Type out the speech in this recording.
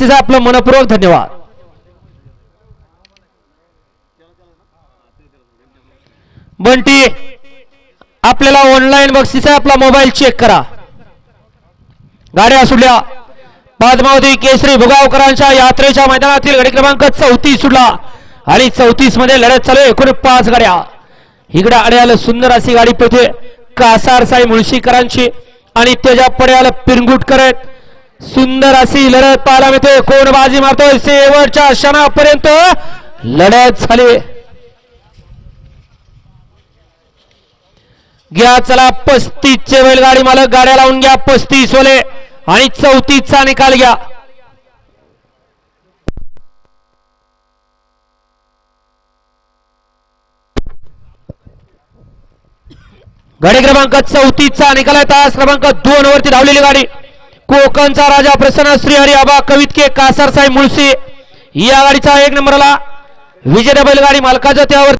आपलं मनपूर्वक धन्यवाद। बंटी आपल्याला ऑनलाईन बक्षीस आहे, आपला मोबाईल चेक करा। गाड्या सुटल्या पद्मावती केसरी भुगावकरांच्या यात्रेच्या मैदानातील गाडी क्रमांक 34 सुटला आणि 34 मध्ये लढत चालू आहे। एकूण 5 गाड्या इकडे आड्याला सुंदर अशी गाडी पळते कासार साई मुळशीकरांची आणि त्याच्या पड्याला पिरंगुट करत सुंदर अशी लढत पाहायला मिळते। कोण बाजी मारतोय शेवटच्या क्षणापर्यंत लढत झाली। घ्या चला 35 चे बैलगाडी मालक गाड्या लावून घ्या 35 वाले आणि 34 चा निकाल घ्या। गाडी क्रमांक 34 चा निकाल आहे। तास क्रमांक 2 वरती धावलेली गाडी कोकणचा राजा प्रसन्न श्रीहरी आबा कवितके कासार साहेब मुळशी या गाडीचा 1 नंबरला विजय बैलगाडी मालकाच्या त्यावर